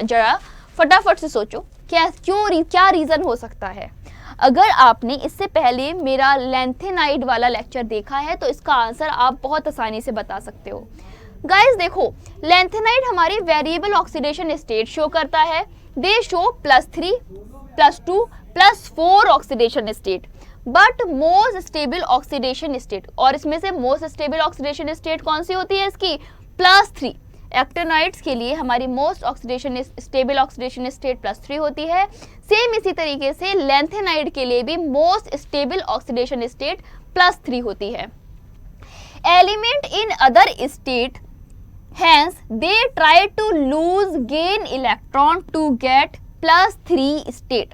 जरा, फटाफट से सोचो, क्या रीजन हो सकता है? अगर आपने इससे पहले मेरा लेंथेनाइड वाला लेक्चर देखा है तो इसका आंसर आप बहुत आसानी से बता सकते हो। गाइस देखो, लेंथेनाइड हमारी वेरिएबल ऑक्सीडेशन स्टेट शो करता है। दे show +3, +2, +4 oxidation state, but most stable oxidation state, और इसमें से मोस्ट स्टेबल ऑक्सीडेशन स्टेट कौन सी होती है इसकी? +3। एक्टिनाइड्स के लिए हमारी most oxidation stable oxidation state +3 होती है। सेम इसी तरीके से लेंथेनाइड के लिए भी मोस्ट स्टेबल ऑक्सीडेशन स्टेट +3 होती है। Element in other state hence they try to lose gain electron to get +3 state।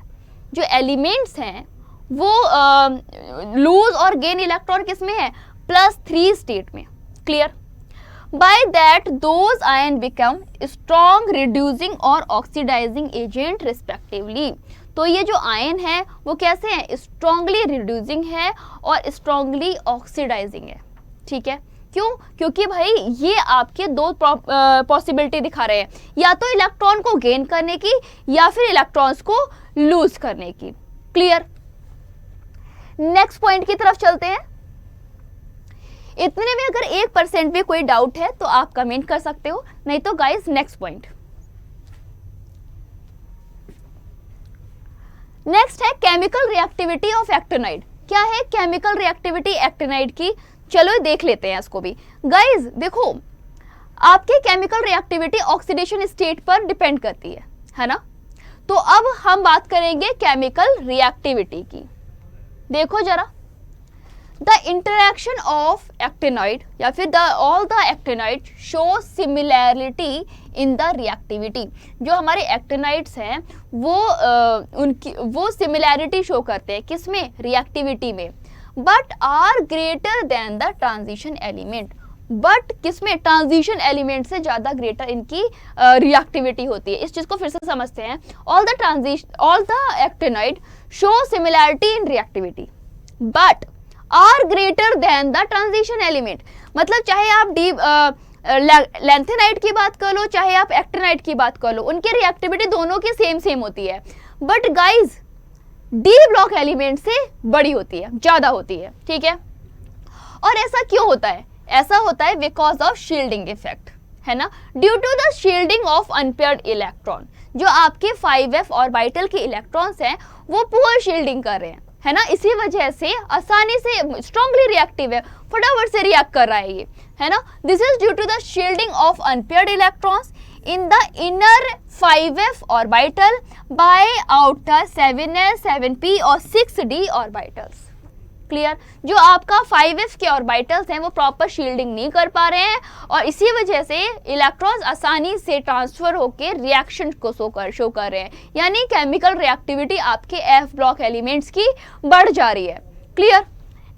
जो एलिमेंट्स हैं वो लूज और गेन इलेक्ट्रॉन किस में है? +3 स्टेट में। Clear? By that those ion become strong reducing और ऑक्सीडाइजिंग एजेंट रिस्पेक्टिवली। तो ये जो आयन है वो कैसे हैं? स्ट्रॉन्गली रिड्यूसिंग है और स्ट्रॉन्गली ऑक्सीडाइजिंग है। ठीक है, क्यों? क्योंकि भाई ये आपके दो पॉसिबिलिटी दिखा रहे हैं, या तो इलेक्ट्रॉन को गेन करने की या फिर इलेक्ट्रॉन्स को लूज करने की। क्लियर? नेक्स्ट पॉइंट की तरफ चलते हैं। इतने में अगर 1% भी कोई डाउट है तो आप कमेंट कर सकते हो, नहीं तो गाइस नेक्स्ट पॉइंट। नेक्स्ट है केमिकल रिएक्टिविटी ऑफ एक्टिनाइड। क्या है केमिकल रिएक्टिविटी एक्टिनाइड की? चलो देख लेते हैं इसको भी। गाइस देखो, आपके केमिकल रिएक्टिविटी ऑक्सीडेशन स्टेट पर डिपेंड करती है ना? तो अब हम बात करेंगे केमिकल रिएक्टिविटी की। देखो जरा, द इंटरेक्शन ऑफ एक्टिनाइड या फिर all the actinide show similarity in the reactivity. जो हमारे एक्टिनाइड्स हैं वो सिमिलैरिटी शो करते हैं, किसमें? रिएक्टिविटी में। But are greater than the transition element. But किसमें? ट्रांजिशन एलिमेंट से ज्यादा ग्रेटर इनकी रिएक्टिविटी होती है। इस चीज को फिर से समझते हैं। All the actinide show similarity in reactivity but are greater than the transition element. मतलब चाहे आप लैंथेनाइड की बात कर लो, चाहे आप एक्टिनाइड की बात कर लो, उनकी रिएक्टिविटी दोनों की सेम होती है। But guys D block element से बड़ी होती है, ज्यादा होती है। ठीक है? और ऐसा क्यों होता है? ऐसा होता है बिकॉज ऑफ शील्डिंग इफेक्ट, है ना? Due to the shielding of unpaired electron. जो आपके 5f ऑर्बिटल के इलेक्ट्रॉन्स हैं वो पुअर शील्डिंग कर रहे हैं, है ना? इसी वजह से आसानी से स्ट्रांगली रिएक्टिव है, फटाफट से रिएक्ट कर रहा है ये, है ना? This is due to the shielding of unpaired electrons in the inner 5f orbital by outer 7s 7p और 6d ऑर्बिटल्स। क्लियर? जो आपका 5f के ऑर्बिटल्स हैं वो प्रॉपर शील्डिंग नहीं कर पा रहे हैं और इसी वजह से इलेक्ट्रॉन्स आसानी से ट्रांसफर होकर रिएक्शन को शो कर रहे हैं, यानी केमिकल रिएक्टिविटी आपके f ब्लॉक एलिमेंट्स की बढ़ जा रही है। क्लियर?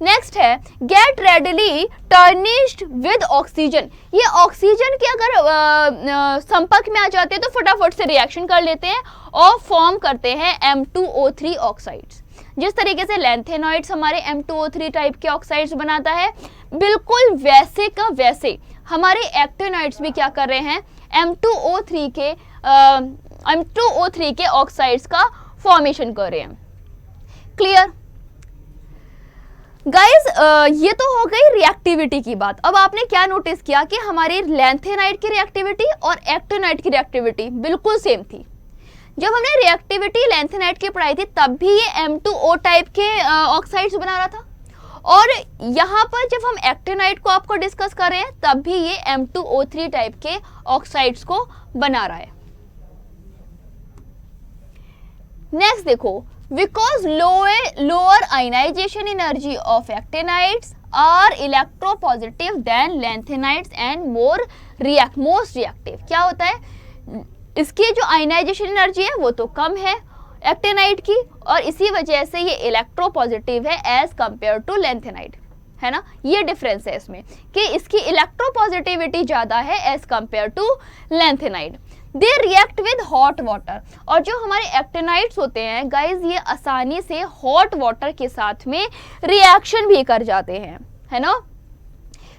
नेक्स्ट है गेट रेडली टर्निश्ड विद ऑक्सीजन। ये ऑक्सीजन के अगर संपर्क में आ जाते हैं तो फटाफट से रिएक्शन कर लेते हैं और फॉर्म करते हैं M2O3 ऑक्साइड्स। जिस तरीके से लैंथेनॉइड्स हमारे M2O3 टाइप के ऑक्साइड्स बनाता है, बिल्कुल वैसे का वैसे हमारे एक्टिनाइड्स भी क्या कर रहे हैं? M2O3 के ऑक्साइड्स का फॉर्मेशन कर रहे हैं। क्लियर? गाइज ये तो हो गई रिएक्टिविटी की बात। अब आपने क्या नोटिस किया कि हमारी लैंथेनाइड की रिएक्टिविटी और एक्टिनाइड की रिएक्टिविटी बिल्कुल सेम थी। जब हमने रिएक्टिविटी लैंथेनाइड की पढ़ाई थी तब भी ये M2O टाइप के ऑक्साइड्स बना रहा था, और यहाँ पर जब हम एक्टिनाइड को आपको डिस्कस कर रहे हैं तब भी ये M2O3 टाइप के ऑक्साइड्स को बना रहा है। नेक्स्ट देखो, because lower ionisation energy of actinides are electropositive than lanthanides and most reactive. क्या होता है? इसकी जो आयनाइजेशन एनर्जी है वो तो कम है एक्टिनाइड की, और इसी वजह से ये इलेक्ट्रोपॉजिटिव है एज कंपेयर टू लैंथेनाइड, है ना? ये डिफरेंस है इसमें कि इसकी इलेक्ट्रोपॉजिटिविटी ज्यादा है as compare to lanthanide. They react with hot water. और जो हमारे एक्टिनाइड्स होते हैं गाइज, ये आसानी से हॉट वाटर के साथ में रिएक्शन भी कर जाते हैं, है ना?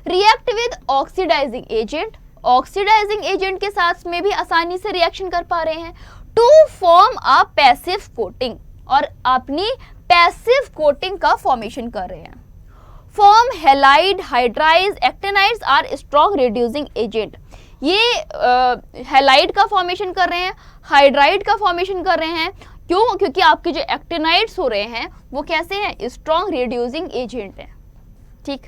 React with oxidising agent. Oxidising agent के साथ में भी आसानी से रिएक्शन कर पा रहे हैं to form a passive coating, और अपनी पैसिव कोटिंग का फॉर्मेशन कर रहे हैं। Form halide hydrides actinides are strong reducing agent. ये हैलाइड का फॉर्मेशन कर रहे हैं, हाइड्राइड का फॉर्मेशन कर रहे हैं। क्यों? क्योंकि आपके जो एक्टिनाइड्स हो रहे हैं वो कैसे हैं? स्ट्रॉन्ग रिड्यूसिंग एजेंट हैं। ठीक,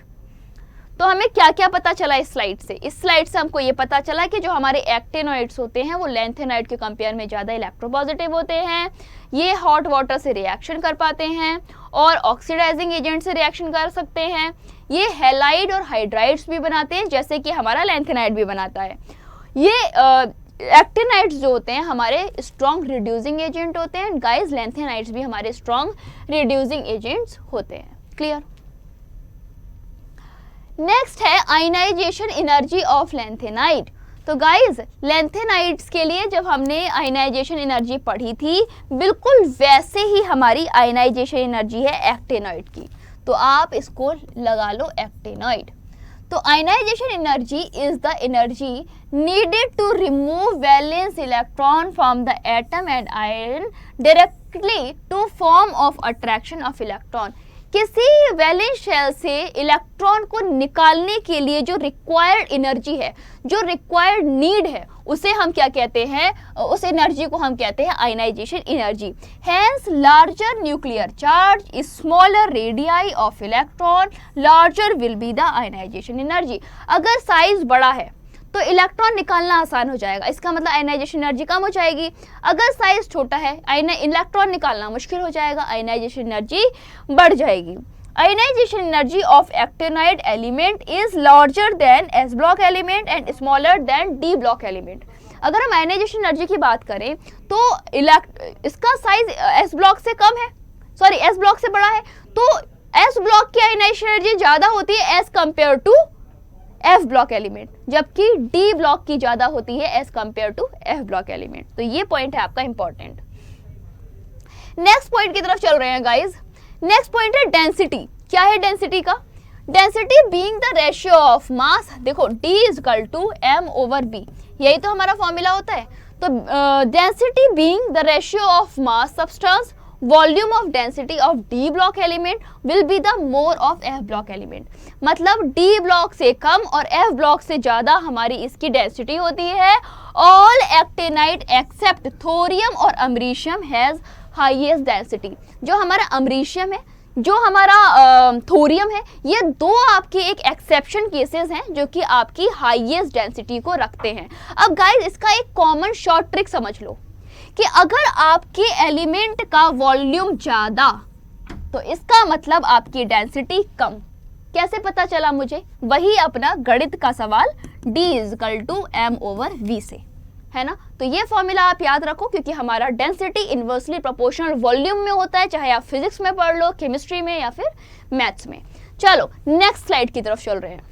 तो हमें क्या क्या पता चला इस स्लाइड से? इस स्लाइड से हमको ये पता चला कि जो हमारे एक्टिनॉइड्स होते हैं वो लैंथेनाइड के कंपेयर में ज़्यादा इलेक्ट्रोपॉजिटिव होते हैं, ये हॉट वाटर से रिएक्शन कर पाते हैं और ऑक्सीडाइजिंग एजेंट से रिएक्शन कर सकते हैं। ये हैलाइड और हाइड्राइड्स भी बनाते हैं, जैसे कि हमारा लैंथेनाइड भी बनाता है। ये एक्टिनाइड्स जो होते हैं हमारे स्ट्रॉन्ग रिड्यूसिंग एजेंट होते हैं। गाइस, लैंथेनाइड्स भी हमारे स्ट्रॉन्ग रिड्यूसिंग एजेंट्स होते हैं। क्लियर? नेक्स्ट है आयनाइजेशन एनर्जी ऑफ लैंथेनाइड। तो गाइज, लैंथेनाइड्स के लिए जब हमने आयनाइजेशन एनर्जी पढ़ी थी, बिल्कुल वैसे ही हमारी आयनाइजेशन एनर्जी है एक्टिनॉइड की। तो आप इसको लगा लो एक्टिनॉइड। तो ionisation energy is the energy needed to remove valence electron from the atom and ion directly to form of attraction of electron। किसी वैलेंस शेल से इलेक्ट्रॉन को निकालने के लिए जो रिक्वायर्ड एनर्जी है, जो रिक्वायर्ड नीड है, उसे हम क्या कहते हैं, उस एनर्जी को हम कहते हैं ionisation energy. Hence larger nuclear charge, smaller radii of electron, larger will be the ionisation energy. अगर साइज बड़ा है तो इलेक्ट्रॉन निकालना आसान हो जाएगा, इसका मतलब आयनाइजेशन एनर्जी कम हो जाएगी। अगर साइज छोटा है, इलेक्ट्रॉन निकालना मुश्किल हो जाएगा, आयनाइजेशन एनर्जी बढ़ जाएगी। Ionisation energy of actinide element is larger than s block element and smaller than d block element. अगर हम आयनाइजेशन एनर्जी की बात करें तो इसका साइज एस ब्लॉक से कम है, सॉरी एस ब्लॉक से बड़ा है, तो एस ब्लॉक की आयनाइजेशन एनर्जी ज्यादा होती है as compare to f block element, जबकि डी ब्लॉक की ज्यादा होती है as compare to f block element. तो ये पॉइंट है आपका इंपॉर्टेंट। नेक्स्ट पॉइंट की तरफ चल रहे हैं गाइज। नेक्स्ट पॉइंट है डेंसिटी। क्या है डेंसिटी का? Density being the ratio of mass, देखो D is equal to m over b, यही तो हमारा फॉर्मूला होता है। तो density being the ratio of mass substance volume of density of d block element will be the more of F block element. मतलब डी ब्लॉक से कम और एफ ब्लॉक से ज्यादा हमारी इसकी डेंसिटी होती है। ऑल एक्टिनाइड एक्सेप्ट थोरियम और अमरीशियम हैज हाईएस्ट डेंसिटी। जो हमारा अमरीशियम है, जो हमारा थोरियम है, ये दो आपके एक एक्सेप्शन केसेस हैं जो कि आपकी हाईएस्ट डेंसिटी को रखते हैं। अब गाइस इसका एक कॉमन शॉर्ट ट्रिक समझ लो कि अगर आपके एलिमेंट का वॉल्यूम ज्यादा तो इसका मतलब आपकी डेंसिटी कम। कैसे पता चला मुझे? वही अपना गणित का सवाल D is equal to m over v से, है ना। तो ये फॉर्मूला आप याद रखो क्योंकि हमारा डेंसिटी इन्वर्सली प्रोपोर्शनल वॉल्यूम में होता है, चाहे आप फिजिक्स में पढ़ लो, केमिस्ट्री में या फिर मैथ्स में। चलो नेक्स्ट स्लाइड की तरफ चल रहे हैं।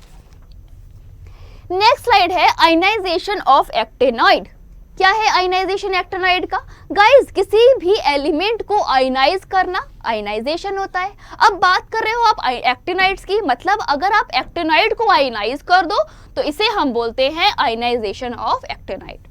नेक्स्ट स्लाइड है आयनाइजेशन ऑफ एक्टिनॉइड। क्या है आयनाइजेशन एक्टिनॉइड का? गाइस किसी भी एलिमेंट को आयनाइज करना आयनाइजेशन होता है। अब बात कर रहे हो आप एक्टिनाइड्स की, मतलब अगर आप एक्टिनाइड को आयनाइज कर दो तो इसे हम बोलते हैं आयनाइजेशन ऑफ एक्टिनाइड।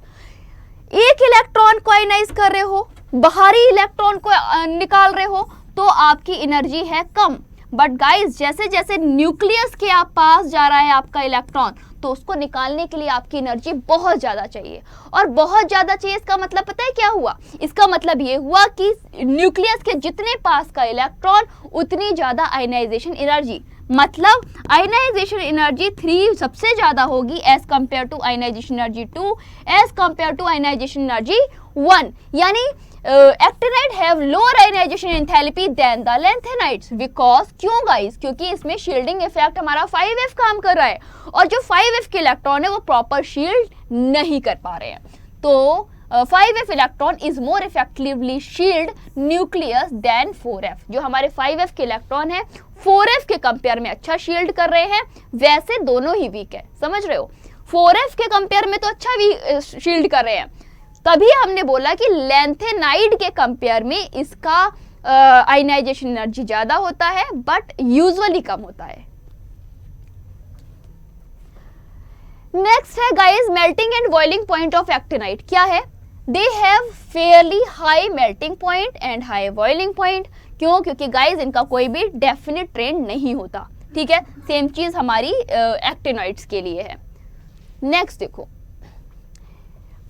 एक इलेक्ट्रॉन को आयनाइज कर रहे हो, बाहरी इलेक्ट्रॉन को निकाल रहे हो तो आपकी एनर्जी है कम। बट गाइस जैसे जैसे न्यूक्लियस के आप पास जा रहा है आपका इलेक्ट्रॉन, तो उसको निकालने के लिए आपकी एनर्जी बहुत ज्यादा चाहिए। और बहुत ज्यादा चाहिए इसका मतलब पता है क्या हुआ? इसका मतलब ये हुआ कि न्यूक्लियस के जितने पास का इलेक्ट्रॉन उतनी ज्यादा आयनाइजेशन एनर्जी, मतलब आयनाइजेशन एनर्जी 3 सबसे ज्यादा होगी as compare to ionisation energy 2 as compare to ionisation energy 1। यानी actinide have lower ionisation enthalpy than the lanthanides. Because क्यों गाइस? क्योंकि इसमें शील्डिंग इफेक्ट हमारा 5f काम कर रहा है और जो 5f के इलेक्ट्रॉन है वो प्रॉपर शील्ड नहीं कर पा रहे हैं। तो 5f electron is more effectively shield nucleus than 4f। जो हमारे 5f के इलेक्ट्रॉन है 4f के कंपेयर में अच्छा शील्ड कर रहे हैं, वैसे दोनों ही वीक है, समझ रहे हो। 4f के कंपेयर में तो अच्छा शील्ड कर रहे हैं, तभी हमने बोला कि लैंथेनाइड के कंपेयर में इसका आयनाइजेशन एनर्जी ज्यादा होता है बट यूजुअली कम होता है। नेक्स्ट है guys melting and boiling point of actinide. क्या है? They have fairly high melting point and high boiling point. क्यों? क्योंकि गाइस इनका कोई भी डेफिनेट ट्रेंड नहीं होता, ठीक है। सेम चीज हमारी एक्टिनॉइड्स के लिए है। नेक्स्ट देखो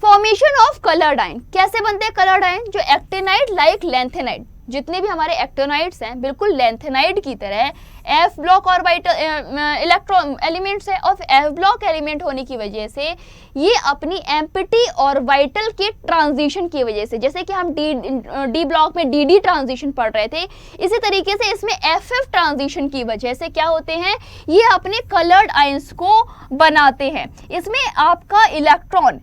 फॉर्मेशन ऑफ कलर्ड आयन। कैसे बनते हैं कलर्ड आयन? जो एक्टिनाइड लाइक लैंथेनाइड, जितने भी हमारे एक्टिनाइड्स हैं बिल्कुल लैंथेनाइड की तरह एफ ब्लॉक और इलेक्ट्रॉन एलिमेंट्स है, और एफ ब्लॉक एलिमेंट होने की वजह से ये अपनी एम्प्टी और वाइटल के ट्रांजिशन की वजह से, जैसे कि हम डी ब्लॉक में डी ट्रांजिशन पढ़ रहे थे, इसी तरीके से इसमें एफ ट्रांजिशन की वजह से क्या होते हैं, ये अपने कलर्ड आयंस को बनाते हैं। इसमें आपका इलेक्ट्रॉन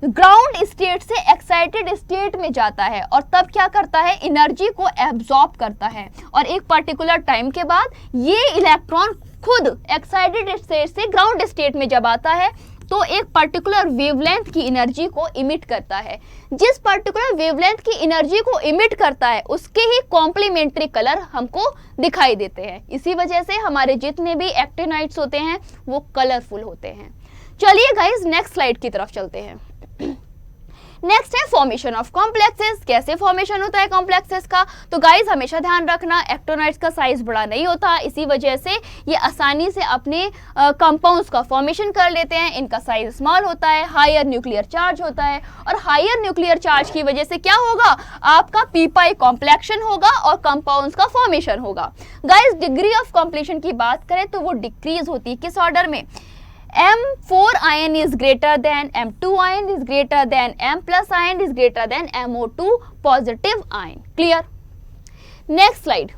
ग्राउंड स्टेट से एक्साइटेड स्टेट में जाता है और तब क्या करता है, एनर्जी को एब्जॉर्ब करता है, और एक पर्टिकुलर टाइम के बाद ये इलेक्ट्रॉन खुद एक्साइटेड स्टेट से ग्राउंड स्टेट में जब आता है तो एक पर्टिकुलर वेवलेंथ की एनर्जी को इमिट करता है। जिस पर्टिकुलर वेवलेंथ की एनर्जी को इमिट करता है उसके ही कॉम्प्लीमेंट्री कलर हमको दिखाई देते हैं। इसी वजह से हमारे जितने भी एक्टिनाइड्स होते हैं वो कलरफुल होते हैं। चलिए गाइस नेक्स्ट स्लाइड की तरफ चलते हैं। नेक्स्ट है फॉर्मेशन ऑफ कॉम्प्लेक्सेस। कैसे फॉर्मेशन होता है कॉम्प्लेक्सेस का? तो गाइस हमेशा ध्यान रखना एक्टिनाइड्स का साइज बड़ा नहीं होता, इसी वजह से ये आसानी से अपने कंपाउंड्स का फॉर्मेशन कर लेते हैं। इनका साइज स्मॉल होता है, हायर न्यूक्लियर चार्ज होता है, और हायर न्यूक्लियर चार्ज की वजह से क्या होगा, आपका पी-पाई कॉम्प्लेक्शन होगा और कंपाउंड्स का फॉर्मेशन होगा। गाइस डिग्री ऑफ कंप्लीशन की बात करें तो वो डिक्रीज होती है किस ऑर्डर में? M4 ion is greater than M2 ion is greater than M plus ion is greater than MO2 positive ion. Clear? Next slide.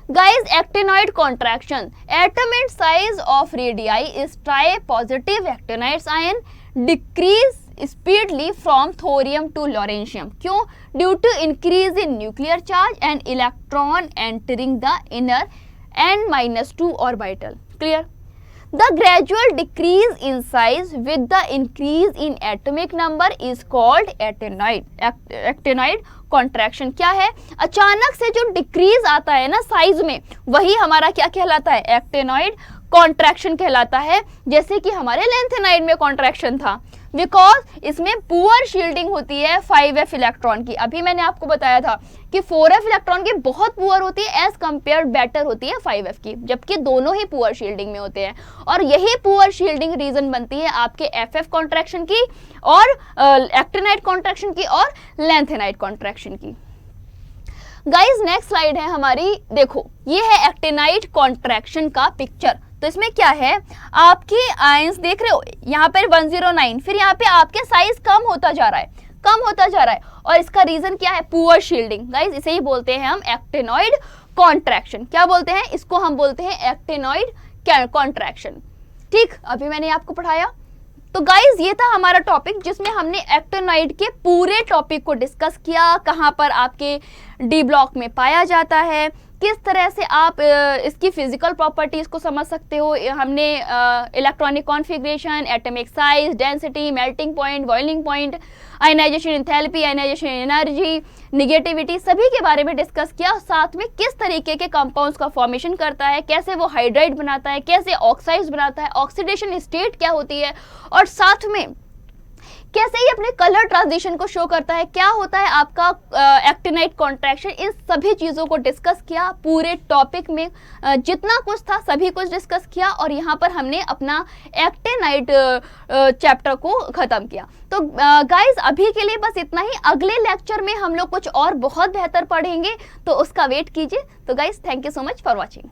Guys, actinoid contraction. Atom and size of radii is tri-positive actinides ion decrease speedily from thorium to lawrencium. क्यों? Due to increase in nuclear charge and electron entering the inner N-2 orbital. Clear? The gradual decrease in size with the increase in atomic number is called actinoid. Actinoid contraction क्या है? अचानक से जो डिक्रीज आता है ना साइज में, वही हमारा क्या कहलाता है? एक्टिनॉइड कॉन्ट्रैक्शन कहलाता है। जैसे कि हमारे लेंथेनाइड में कॉन्ट्रैक्शन था, बिकॉज इसमें पुअर शील्डिंग होती है 5f इलेक्ट्रॉन की। अभी मैंने आपको बताया था कि 4f इलेक्ट्रॉन की बहुत पुअर होती है एज कंपेयर बेटर होती है 5f की, जबकि दोनों ही पुअर शील्डिंग में होते हैं। और यही पुअर शील्डिंग रीजन बनती है आपके FF कॉन्ट्रैक्शन की और एक्टिनाइड कॉन्ट्रैक्शन की और लेंथेनाइड कॉन्ट्रैक्शन की। गाइस नेक्स्ट स्लाइड है हमारी, देखो ये है एक्टिनाइड कॉन्ट्रैक्शन का पिक्चर। तो इसमें क्या है, आपके आयंस देख रहे हो यहाँ पर 109, फिर यहाँ पे आपके साइज कम होता जा रहा है, कम होता जा रहा है, और इसका रीजन क्या है? Poor shielding. गाइस इसे ही बोलते हैं हम एक्टिनॉइड कॉन्ट्रैक्शन। क्या बोलते हैं इसको? हम बोलते हैं एक्टिनॉइड कॉन्ट्रैक्शन। ठीक, अभी मैंने आपको पढ़ाया। तो गाइज ये था हमारा टॉपिक जिसमें हमने एक्टिनॉइड के पूरे टॉपिक को डिस्कस किया, कहाँ पर आपके डी ब्लॉक में पाया जाता है, किस तरह से आप इसकी फिजिकल प्रॉपर्टीज को समझ सकते हो। हमने electronic configuration, atomic size, density, melting point, boiling point, ionisation enthalpy, ionisation energy, negativity, सभी के बारे में डिस्कस किया। साथ में किस तरीके के कंपाउंड्स का फॉर्मेशन करता है, कैसे वो हाइड्राइड बनाता है, कैसे ऑक्साइड्स बनाता है, ऑक्सीडेशन स्टेट क्या होती है, और साथ में कैसे ये अपने कलर ट्रांजिशन को शो करता है, क्या होता है आपका एक्टिनाइड कॉन्ट्रैक्शन। इन सभी चीज़ों को डिस्कस किया पूरे टॉपिक में, जितना कुछ था सभी कुछ डिस्कस किया, और यहाँ पर हमने अपना एक्टिनाइड चैप्टर को ख़त्म किया। तो गाइज अभी के लिए बस इतना ही। अगले लेक्चर में हम लोग कुछ और बहुत बेहतर पढ़ेंगे, तो उसका वेट कीजिए। तो guys thank you so much for watching.